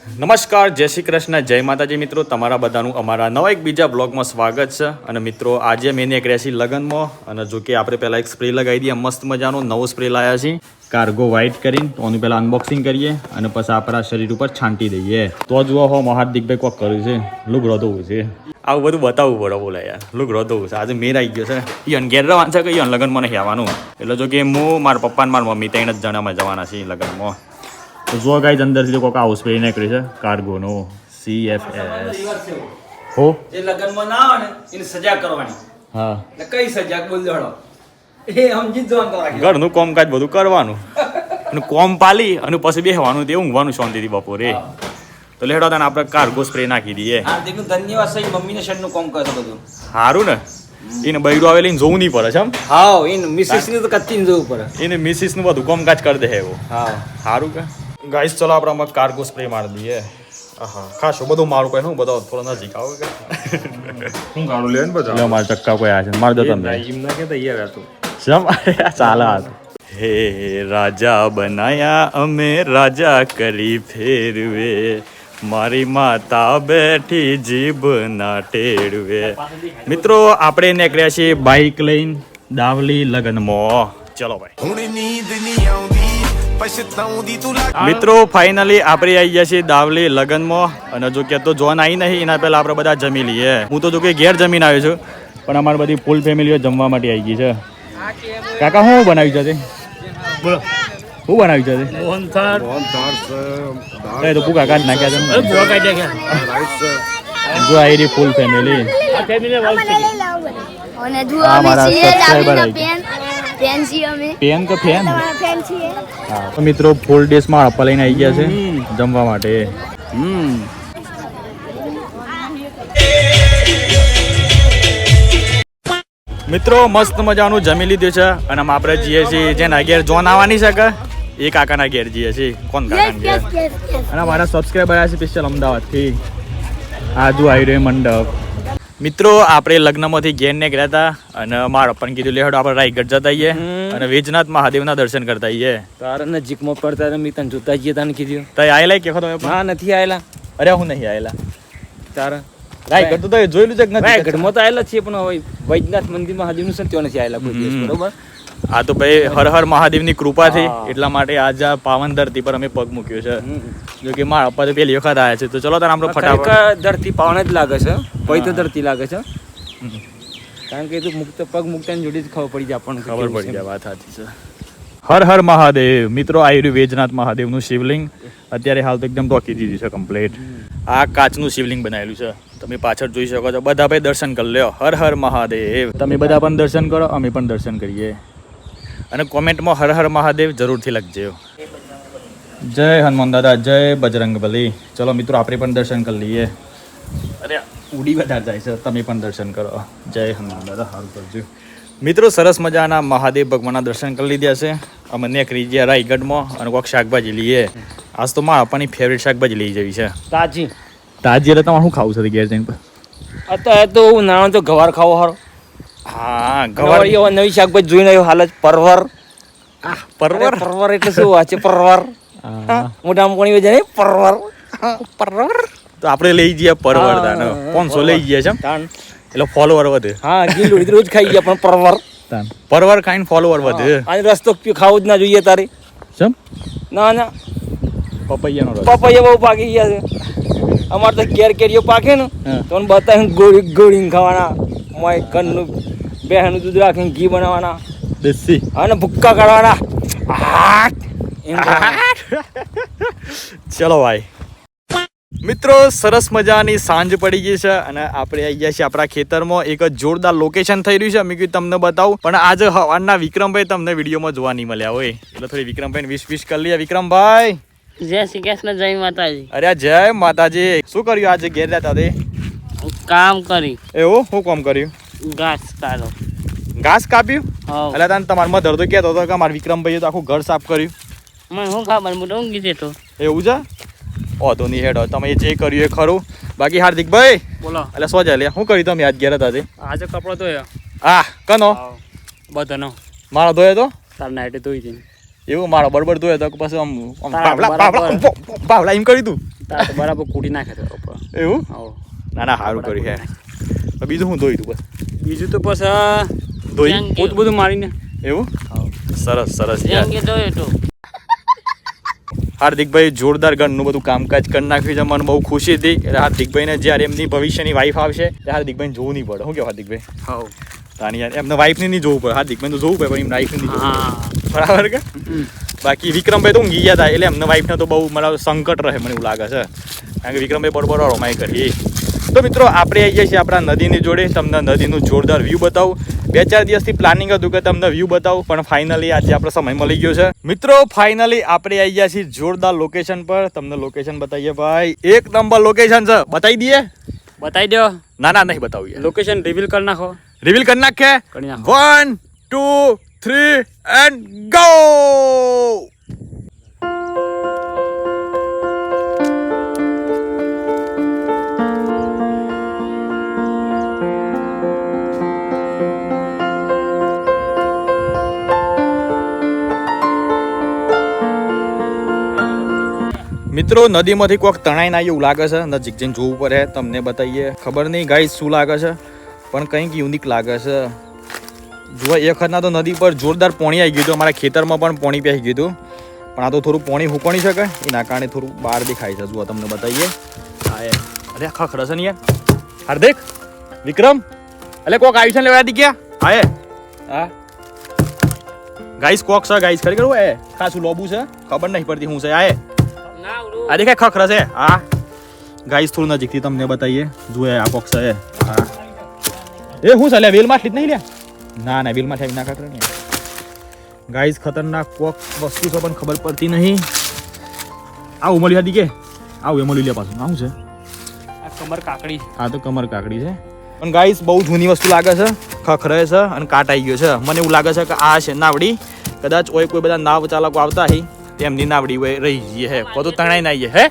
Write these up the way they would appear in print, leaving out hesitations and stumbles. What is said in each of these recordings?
નમસ્કાર, જય શ્રી કૃષ્ણ, જય માતાજી મિત્રો. તમારા બધાનું અમારા નવા એક બીજા બ્લોગમાં સ્વાગત છે. અને મિત્રો આજે મેં એક રહેશી લગ્નમાં, અને જો કે આપણે પહેલાં એક સ્પ્રે લગાવી દઈએ, મસ્ત મજાનો નવો સ્પ્રે લાવ્યા છીએ કાર્ગો વ્હાઇટ કરીને. તો એનું પહેલાં અનબોક્સિંગ કરીએ અને પછી આપણા શરીર ઉપર છાંટી દઈએ. તો જુઓ હો હાર્દિકભાઈ કોક કર્યું છે, લુગડો ધોવું છે, આવું બધું બતાવવું પડે. બોલે યાર, લુગડો ધોવું છે. આજે મેર આવી ગયો છે. ઈયન ઘેર રહેવાનું છે કે ઈયન લગ્નમાં નહીં આવવાનું. એટલે જો કે હું મારા પપ્પા અને મારા મમ્મી ત્રણ જ જણામાં જવાના છીએ લગ્નમાં. તો જો ગાઈઝ અંદરથી કોઈક આવું સ્પ્રે નીકળ્યું છે કાર્ગોનો CFS. હો જે લગનમાં ના આવે ને એની સજા કરવાની. હા, એટલે કઈ સજા બોલ દોડો એ સમજી જવાનું રાખી. ઘરનું કામકાજ બધું કરવાનું અને કોમ પાલી અને પછી બેસવાનું, તે ઊંઘવાનું શાંતિથી બપોરે. તો લેડો તને આપણે કાર્ગો સ્પ્રે નાખી દઈએ. હાર્દિકનું ધન્યવાદ સહી મમ્મીને શેરનું કામ કરે બધું સારું ને, એને બૈરું આવે લઈને જોવું નહીં પડે છે. એમ હા, એને મિસિસને તો કત્તીને જવું પડે. એને મિસિસનું બધું કામકાજ કરી દે એવું. હા સારું કે ગાઈસ, ચલો આપણે આમાં કાર્ગો સ્પ્રે મારી દઈએ. હા, ખાસો બધું મારું કોઈ હું બધો થોડો નજીક આવો કે હું ગાડું લે ને બધા લે મારા ચક્કા કોઈ આ છે માર દો તમને એમ ના કે તૈયાર હતું સમ ચાલે હાથ. હે રાજા બનાયા અમે રાજા કરી ફેરવે, મારી માતા બેઠી જીભ ના ટેડવે. મિત્રો આપણે નીકળ્યા છીએ બાઇક લઈને દાવલી લગનમાં. ચલો ભાઈ મિત્રો, ફાઇનલી આપણે આવી ગયા છીએ દાવલી લગનમાં. અને જો કે તો જોન આવી નહીં એના પહેલા આપણે બધા જમી લઈએ. હું તો જો કે ઘેર જમીને આવ્યો છું, પણ અમારી બધી ફૂલ ફેમિલીઓ જમવા માટે આવી ગઈ છે. કાકા શું બનાવ્યું છે? બોલો શું બનાવ્યું છે? મોહનથાળ એ તો કાકા જ નાખ્યા છે. જો આવી રહી ફૂલ ફેમિલી. આ મારા સબસ્ક્રાઇબર આવી ગયા. પેન કે ફેન? હા, તો મિત્રો ફૂલ ડીશમાં આપવા લઈને આવી ગયા છે જમવા માટે. મિત્રો મસ્ત મજાનું જમી લીધું છે અને આપણે જઈએ છીએ જેના ઘેર જોન આવવાની છે કે એ કાકાના ઘેર જઈએ છીએ. કોણ કાકાના ઘેર? અને મારા સબસ્ક્રાઈબર આવ્યા છે સ્પેશિયલ અમદાવાદથી. આજુ આવી રહ્યો મંડપ. મિત્રો આપણે લગ્નમાંથી ઘેર નીકળ્યા હતા અને મારા પણ કીધું લેહડો આપણે રાયગઢ જતા આવીએ અને વેજનાથ મહાદેવના દર્શન કરતા આવીએ. તારા નજીકમાં પડતા મેં તને જોતા જઈએ તને કીધું. તો આયેલા કે તમે? ના, નથી આયેલા. અરે હું નહીં આયેલા. તારા રાયગઢ તો જોયેલું છે કે નથી? રાયગઢમાં તો આયેલા છીએ, પણ હવે વૈજનાથ મંદિર મહાદેવનું છે ત્યાં નથી આયેલા કોઈ દિવસ. બરોબર. આ તો ભાઈ હર હર મહાદેવની કૃપા થઈ એટલા માટે આજ આ પાવન ધરતી પર અમે પગ મૂક્યો છે. જો કે મારા પપ્પા તો પેલી વખત આવ્યા છે. તો ચલો તાર આપણે ફટાફટ. ધરતી પાવન જ લાગે છે, પવિત્ર ધરતી લાગે છે. કારણ કે એ તો મુક્ત પગ મુક્તાની જોડી જ ખબર પડી જાય, આપણને ખબર પડી જાય. વાત સાચી છે. હર હર મહાદેવ. મિત્રો આયુર્વેદ વેજનાથ મહાદેવનું શિવલિંગ અત્યારે હાલ તો એકદમ ટોકી દીધી છે કમ્પ્લીટ. આ કાચનું શિવલિંગ બનાવેલું છે, તમે પાછળ જોઈ શકો છો. બધા ભાઈ દર્શન કરી લ્યો. હર હર મહાદેવ. તમે બધા પણ દર્શન કરો, અમે પણ દર્શન કરીએ. અને કોમેન્ટમાં હર હર મહાદેવ જરૂરથી લખજો. જય હનુમાન દાદા, જય બજરંગબલી. ચલો મિત્રો આપણે પણ દર્શન કરી લઈએ. અરે ઉડી વધારે જાય છે, તમે પણ દર્શન કરો. જય હનુમાન દાદા, સારું કરજો. મિત્રો સરસ મજાના મહાદેવ ભગવાનના દર્શન કરી લીધા છે. અમે નીકળી ગયા રાયગઢમાં અને કોઈક શાકભાજી લઈએ. આજ તો મારા આપવાની ફેવરેટ શાકભાજી લઈ જવી છે. તાજી તાજી એટલે તમારે શું ખાવું છે ઘેર જઈને? અત્યારે તો નાનો તો ગવાર ખાવો હારો. હા, ગવાર નવી શાકભાજી જોઈને આવ્યો હાલ જ. પરવર. પરવર? પરવર એટલે શું વાત છે? પરવર મોટા કોણી વજે નહીં પરવર. પરવર તો આપણે લઈ જઈએ પરવર. 500 લઈ જઈએ છે એટલે ફોલોવર વધે. હા, ગીલું રોજ ખાઈ ગયા પણ પરવર પરવર ખાઈને ફોલોવર વધે. આજે રસ્તો ખાવું જ ના જોઈએ તારે. સમ ના ના, પપૈયાનો રસ. પપૈયા બહુ પાકી ગયા છે અમારે તો. કેરીઓ પાકે ને તો બતાવીને ગોળી ગોળીને ખાવાના. મોય ઘરનું બેહનું દૂધ રાખીને ઘી બનાવવાના, દેશી અને ભૂક્કા કાઢવાના. ચલો ભાઈ. મિત્રો સરસ મજાની સાંજ પડી ગઈ છે અને આપણે આવી ગયા છીએ આપણા ખેતરમાં. એક જોરદાર લોકેશન થઈ રહ્યું છે, મેં કીધું તમને બતાવું. પણ આજે હવારના વિક્રમભાઈ તમને વિડીયોમાં જોવા નહીં મળ્યા હોય એટલે થોડી વિક્રમભાઈ વિશ કરી લઈએ. વિક્રમભાઈ, જય શ્રી કૃષ્ણ, જય માતાજી. અરે જય માતાજી. શું કર્યું આજે ઘેર રહેતા તે? કામ કરી. એવું શું કામ કર્યું? ઘાસ કાઢો. ઘાસ કાપ્યું? હા. એટલે તને તમારા મધર તો કહેતો હતો કે મારા વિક્રમભાઈએ તો આખું ઘર સાફ કર્યું. મને શું ખબર, હું તો ઊંઘી જતો. એવું છે? તો નહીં હેડો, તમે જે કર્યું એ ખરું. બાકી હાર્દિકભાઈ બોલો. એટલે શું ચાલે? શું કર્યું તમે આજ ઘેર હતા? આજે કપડો ધોયો. હા, કનો? બધાનો. મારો ધોયો તો? તાર નાઈટે ધોઈ દે. એવું મારો બરોબર ધોયો તો પછી આમ તારા પાવલા એમ કરી તું? તાર તો બરાબર કૂટી નાખે તો ઉપર. એવું આવો ના ના સારું કર્યું હે તો બીજું હું ધોઈ તું બસ બીજું તો પછી ધોઈ પોત બધું મારીને એવું સરસ સરસ યાર જેમ કે જોયું તો હાર્દિકભાઈ જોરદાર ઘરનું બધું કામકાજ કરી નાખ્યું છે મને બહુ ખુશી હતી એટલે હાર્દિકભાઈને જ્યારે એમની ભવિષ્યની વાઈફ આવશે ત્યારે હાર્દિકભાઈને જોવું નહીં પડે શું કહો હાર્દિકભાઈ હાવ તાની યાર એમને વાઈફને નહીં જોવું પડે હાર્દિકભાઈને તો જોવું પડે પણ એમ વાઈફને નહીં જોવું હા પડે. બરાબર કે બાકી વિક્રમભાઈ તો ઊંઘી ગયા હતા એટલે એમને વાઈફને તો બહુ મને સંકટ રહે મને એવું લાગે છે કારણ કે વિક્રમભાઈ બરોબર રોમાઈ કરી તો મિત્રો આપણે આવી ગયા છીએ આપણા નદીની જોડે તમને નદીનું જોરદાર વ્યૂ બતાવું 2-4 દિવસથી પ્લાનિંગ હતું કે તમને વ્યૂ બતાવું પણ ફાઇનલી આજે આપણો સમય મળી ગયો છે મિત્રો ફાઇનલી આપણે આવી ગયા છીએ જોરદાર લોકેશન પર તમને લોકેશન બતાવીએ ભાઈ એક નંબર લોકેશન છે બતાવી દઈએ બતાવી દો ના ના નહીં બતાવીએ લોકેશન રિવીલ કરી નાખો રિવીલ કરી નાખે કરી નાખો 1 2 3 એન્ડ ગો મિત્રો નદીમાંથી કોઈક તણાઈ ના એવું લાગે છે નજીક જઈને જોવું પડે તમને બતાવીએ ખબર નહીં ગાઈસ શું લાગે છે પણ કંઈક યુનિક લાગે છે જુઓ એક વખતના તો નદી પર જોરદાર પાણી આવી ગયું હતું અમારા ખેતરમાં પણ પાણી પહેરી ગયું હતું પણ આ તો થોડું પાણી હુકણી શકે એના કારણે થોડું બહાર દેખાય છે જુઓ તમને બતાવીએ હા એ અરે ખખડે છે ને યાર હાર્દિક વિક્રમ એટલે કોક આવ્યું છે લેવા દી ક્યાં હા એ હા ગાઈસ કોક છે ગાઈસ ખરેખર એ ખાસું લોબુ છે ખબર નહીં પડતી હું છે આ એ ના ઉડું આ દેખાય ખખરા છે હા ગાઈસ થોડું નજીકથી તમને બતાવીએ જુએ આ બોક્સ છે હા એ હું ચાલે વેલ માં જ નહીં લે ના ના વેલ માં આવી ના ખખરા નહીં ગાઈસ ખતરનાક કોક વસ્તુ છે પણ ખબર પડતી નહીં આ ઉમલી હતી કે આવું એમલી લે પાછું આવું છે આ કમર કાકડી આ તો કમર કાકડી છે પણ ગાઈસ બહુ જૂની વસ્તુ લાગે છે ખખરે છે અને કાટ આવી ગયો છે મને એવું લાગે છે કે આ છે નાવડી કદાચ કોઈ બધા નાવ ચાલકો આવતા હી તેમની નાવડી હોય રહી ગઈ હે બધું તણાઈ ના હે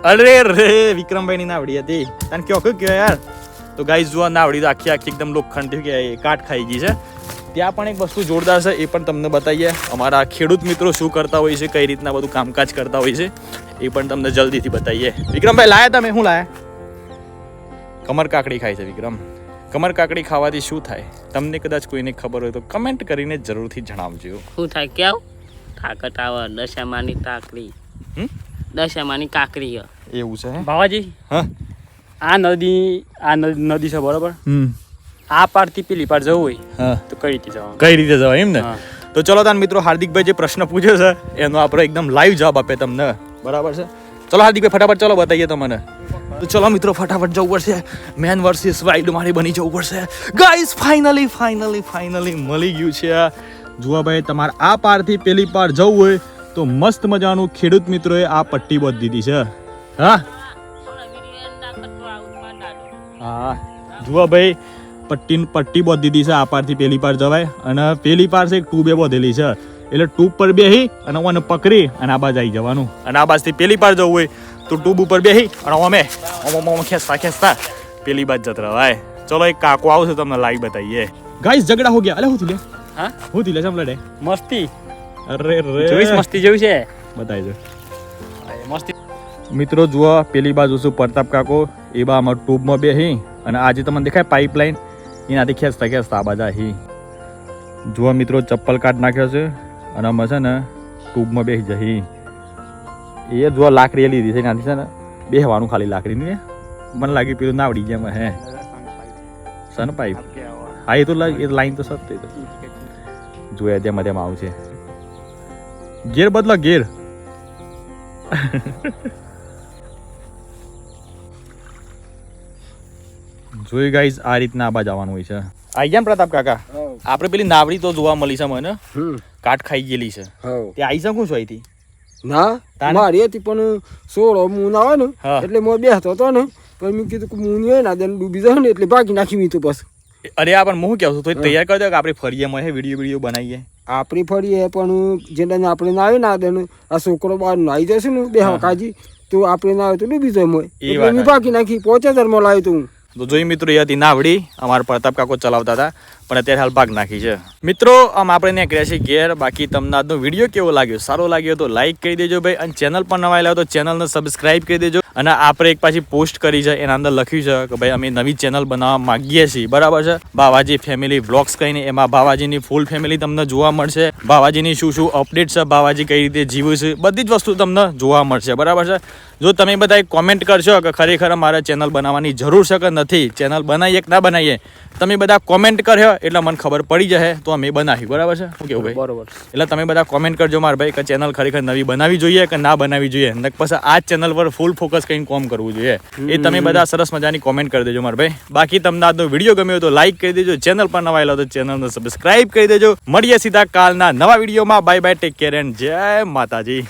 અરે રે વિક્રમભાઈ ની નાવડી હતી તને કયો કયો યાર તો ગાઈસ જો નાવડી તો આખી એકદમ લોખંડ કે કાટ ખાઈ ગઈ છે ત્યાં પણ એક વસ્તુ જોરદાર છે એ પણ તમને બતાવીએ અમારા ખેડૂત મિત્રો શું કરતા હોય છે કઈ રીતના બધું કામકાજ કરતા હોય છે એ પણ તમને જલ્દીથી બતાવીએ વિક્રમભાઈ લાયા તમે શું લાયા કમર કાકડી ખાય છે વિક્રમ કમર કાકડી ખાવાથી શું થાય તમને કદાચ કોઈને ખબર હોય તો કમેન્ટ કરીને જરૂરથી જણાવજો શું થાય કેવું તાકાત આવે દશામાની કાકડી દશામાની કાકરી એવું છે હે ભાવાજી હા આ નદી છે બરોબર આ પારથી પેલી પાર જવું હોય હા તો કઈ રીતે જવાનું કઈ રીતે જવાય એમ ને હા. તો ચલો તાન મિત્રો હાર્દિકભાઈ જે પ્રશ્ન પૂછ્યો છે એનો આપણે એકદમ લાઈવ જવાબ આપે તમને બરાબર છે ચલો હાર્દિકભાઈ ફટાફટ ચલો બતાવીએ તમને તો ચલો મિત્રો ફટાફટ જવું પડશે મેન વર્સિસ વાઇલ્ડ મારી બની જવું પડશે ગાઈસ ફાઇનલી મળી ગયું છે જુઓ ભાઈ તમારે આ પારથી પેલી પાર જવું હોય તો મસ્ત મજાનું ખેડૂત મિત્રોએ આ પટ્ટી બાંધી દીધી છે હા હા જુઓ ભાઈ પટ્ટી બાંધી દીધી છે આ પારથી પેલી પાર જવાય અને પેલી પાર છે એક ટ્યુબે બાંધેલી છે એટલે ટ્યુબ પર બેસી અને ઓને પકડી અને આ બાજુ આવી જવાનું અને આ બાજુથી પેલી પાર જવું હોય તો ટ્યુબ ઉપર બેસી અને અમે ખેંચતા પેલી બાજુ જત રવાય ચલો એક કાકો આવશે તમને લાઈવ બતાવીએ ગાઈસ ઝઘડા હો ગયા અલે હું થી લે હા હું થી લે સમલડે મસ્તી અરે રે જોઈશ મસ્તી જેવું છે બતાવી દો મસ્તી મિત્રો જુઓ પેલી બાજુ શું પ્રતાપ કાકો એ બા અમારા ટ્યુબમાં બેસી અને આજે તમને દેખાય પાઇપલાઇન એનાથી ખેંચતા આ બાજુ હી જુઓ મિત્રો ચપ્પલ કાઢ નાખ્યો છે અને અમે છે ને ટ્યુબમાં બેસી જઈ એ જુઓ લાકડી લીધી છે એનાથી છે ને બેસવાનું ખાલી લાકડીની મને લાગી પેલું નાવડી જેમ હે સન પાઇપ હા એ તો લાઈન તો સત્ય તો જોયા તેમાં તેમાં આવશે ગેર બદલો ગેર જોઈ ગાઈસ આ રીતના આબા જવાનું હોય છે આઈ ગયા પ્રતાપ કાકા આપણે પેલી નાવડી તો જોવા મળી છે મને કાટ ખાઈ ગયેલી છે તે આઈ શકું છું અહીંથી ના મારી હતી પણ સોળો મૂન આવે ને હા. એટલે મોં બેસતો હતો ને પણ મેં કીધું કે મૂન હોય ને then ડૂબી જાય ને એટલે ભાગી નાખી મેં તો બસ અરે આ પણ હું કેવું છું તો તૈયાર કરી દો કે આપણે ફરીએ માં વિડીયો બનાવીએ આપણી ફરીએ પણ જેને આપણે ના આવે ના દે આ છોકરો બહાર નાઈ જશે ને બે કાજી તો આપણે ના આવે તો ડૂબી જાય મોય એ એટલે વાત મેં ભાગી નાખી 5000 માં લાવ્યો તું તો જોઈ મિત્રો એ હતી નાવડી અમારા પ્રતાપ કાકો ચલાવતા હતા પણ અત્યારે હાલ પાક નાખી છે. મિત્રો આમ આપણે નીકળ્યા છીએ ઘેર. બાકી તમને આજનો વિડીયો કેવો લાગ્યો? સારો લાગ્યો તો લાઈક કરી દેજો ભાઈ, અને ચેનલ પર નવા આવ્યા તો ચેનલને સબસ્ક્રાઇબ કરી દેજો. અને આપણે એક પાછી પોસ્ટ કરી છે, એના અંદર લખ્યું છે કે ભાઈ અમે નવી ચેનલ બનાવવા માંગીએ છીએ, બરાબર છે. બાવાજી ફેમિલી વ્લોગ્સ કહીને એમાં બાવાજીની ફૂલ ફેમિલી તમને જોવા મળશે. બાવાજીની શું શું અપડેટ છે, બાવાજી કઈ રીતે જીવે છે, બધી જ વસ્તુ તમને જોવા મળશે, બરાબર છે. જો તમે બધા કોમેન્ટ કરશો કે ખરેખર મારે ચેનલ બનાવવાની જરૂર છે કે નથી, ચેનલ બનાવીએ કે ના બનાવીએ, તમે બધા કોમેન્ટ કર્યો એટલે મને ખબર પડી જશે, તો અમે બનાવી, બરાબર છે. શું કેવું ભાઈ? બરોબર. એટલે તમે બધા કોમેન્ટ કરજો મારા ભાઈ કે ચેનલ ખરેખર નવી બનાવવી જોઈએ કે ના બનાવવી જોઈએ, ને પછી આ ચેનલ પર ફૂલ ફોકસ કરીને કામ કરવું જોઈએ. એ તમે બધા સરસ મજાની કોમેન્ટ કરી દેજો મારા ભાઈ. બાકી તમને આજનો વિડીયો ગમ્યો હોય તો લાઈક કરી દેજો, ચેનલ પર નવા આવેલા તો ચેનલને સબસ્ક્રાઇબ કરી દેજો. મળીએ સીધા કાલના નવા વિડીયોમાં. Bye bye, take care and જય માતાજી.